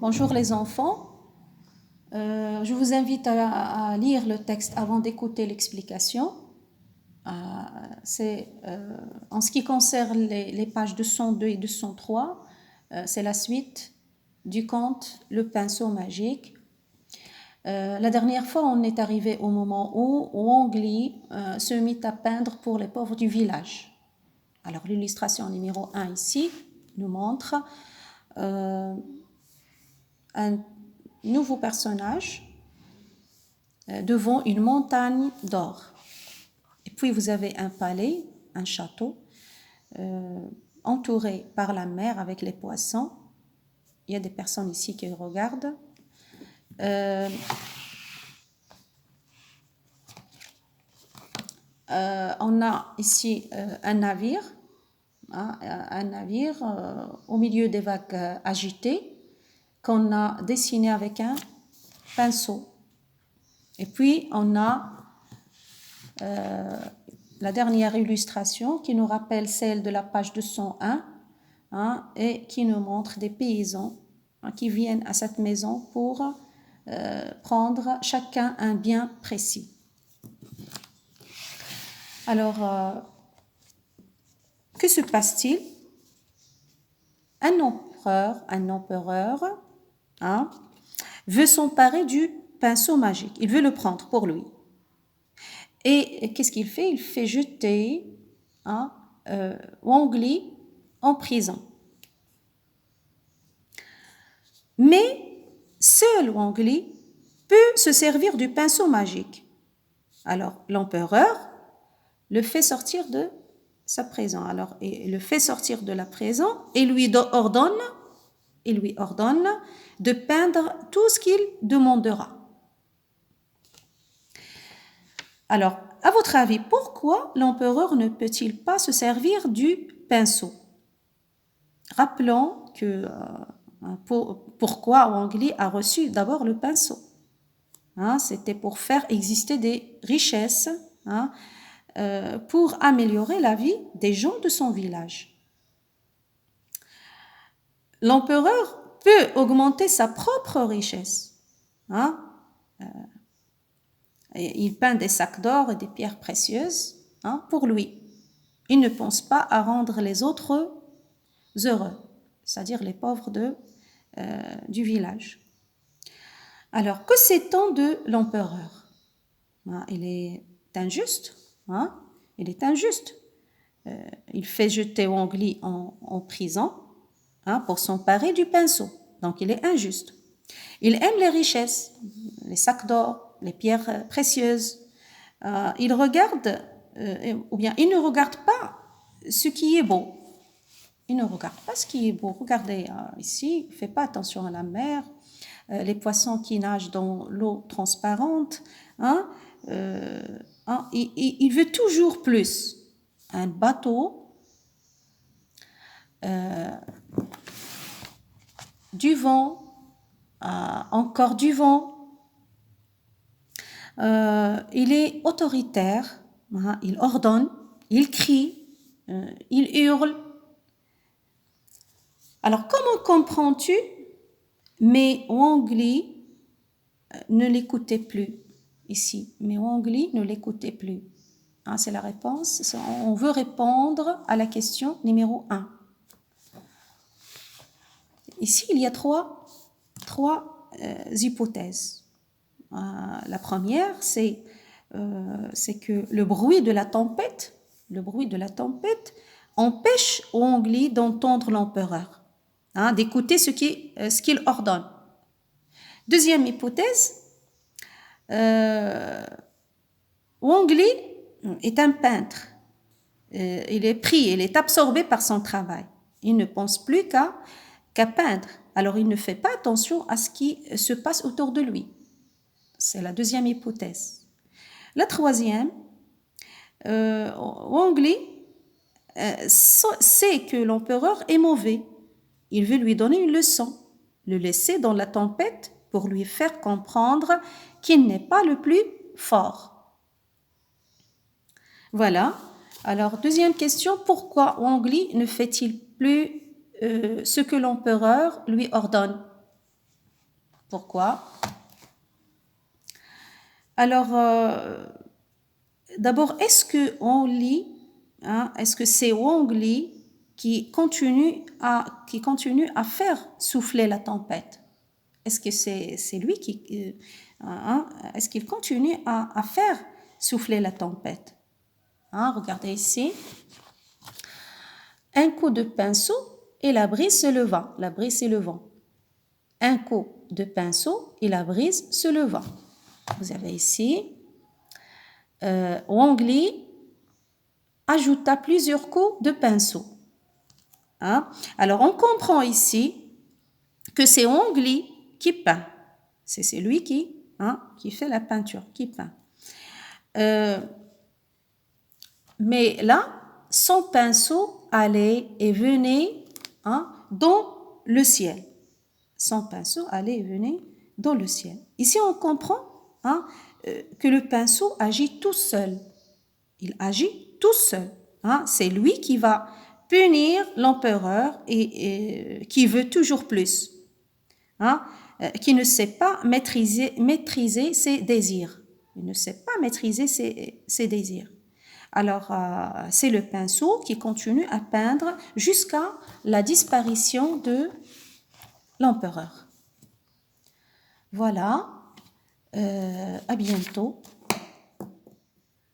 Bonjour les enfants. Je vous invite à lire le texte avant d'écouter l'explication. En ce qui concerne les pages 202 et 203, c'est la suite du conte Le pinceau magique. La dernière fois, on est arrivé au moment où Wang Li se mit à peindre pour les pauvres du village. Alors l'illustration numéro 1 ici nous montre un nouveau personnage devant une montagne d'or. Et puis vous avez un palais, un château, entouré par la mer avec les poissons. Il y a des personnes ici qui regardent. On a ici un navire, au milieu des vagues agitées qu'on a dessiné avec un pinceau. Et puis on a la dernière illustration qui nous rappelle celle de la page 201 et qui nous montre des paysans qui viennent à cette maison pour prendre chacun un bien précis. Alors, que se passe-t-il? Un empereur veut s'emparer du pinceau magique. Il veut le prendre pour lui. Et qu'est-ce qu'il fait? Il fait jeter Wang Li en prison. Mais seul Wang Li peut se servir du pinceau magique. Alors, l'empereur le fait sortir de sa prison. Alors, il le fait sortir de la prison et lui ordonne de peindre tout ce qu'il demandera. Alors, à votre avis, pourquoi l'empereur ne peut-il pas se servir du pinceau? Rappelons que pourquoi Wang Li a reçu d'abord le pinceau. C'était pour faire exister des richesses, pour améliorer la vie des gens de son village. L'empereur peut augmenter sa propre richesse. Il peint des sacs d'or et des pierres précieuses pour lui. Il ne pense pas à rendre les autres heureux, c'est-à-dire les pauvres du village. Alors, que sait-on de l'empereur? Il est injuste. Il est injuste. Il fait jeter Wang Li en prison pour s'emparer du pinceau. Donc, il est injuste. Il aime les richesses, les sacs d'or, les pierres précieuses. Il regarde, ou bien il ne regarde pas ce qui est beau. Il ne regarde pas ce qui est beau. Regardez ici, il ne fait pas attention à la mer, les poissons qui nagent dans l'eau transparente. Il veut toujours plus. Un bateau, du vent, encore du vent. Il est autoritaire, il ordonne, il crie, il hurle. Alors, comment comprends-tu? Mais Wang Li ne l'écoutait plus ici. Mais Wang Li ne l'écoutait plus. C'est la réponse. On veut répondre à la question numéro 1. Ici, il y a trois hypothèses. La première, c'est que le bruit de la tempête empêche Wang Li d'entendre l'empereur, d'écouter ce qu'il ordonne. Deuxième hypothèse, Wang Li est un peintre. Il est absorbé par son travail. Il ne pense plus qu'à peindre. Alors, il ne fait pas attention à ce qui se passe autour de lui. C'est la deuxième hypothèse. La troisième, Wang Li sait que l'empereur est mauvais. Il veut lui donner une leçon, le laisser dans la tempête pour lui faire comprendre qu'il n'est pas le plus fort. Voilà. Alors, deuxième question, pourquoi Wang Li ne fait-il plus ce que l'empereur lui ordonne? Pourquoi? Alors, d'abord, est-ce qu'on lit, hein, est-ce que c'est Wang Li qui continue à faire souffler la tempête? Est-ce que c'est lui qui... hein, est-ce qu'il continue à faire souffler la tempête? Hein, regardez ici. Un coup de pinceau et la brise se leva. La brise c'est le vent. Un coup de pinceau et la brise se leva. Vous avez ici Wang Li ajouta plusieurs coups de pinceau. Hein? Alors on comprend ici que c'est Wang Li qui peint. C'est lui qui fait la peinture, qui peint. Mais là, son pinceau allait et venait dans le ciel. Son pinceau allait et venait dans le ciel. Ici, on comprend que le pinceau agit tout seul. Il agit tout seul. C'est lui qui va punir l'empereur et qui veut toujours plus. Qui ne sait pas maîtriser ses désirs. Il ne sait pas maîtriser ses désirs. Alors, c'est le pinceau qui continue à peindre jusqu'à la disparition de l'empereur. Voilà, à bientôt.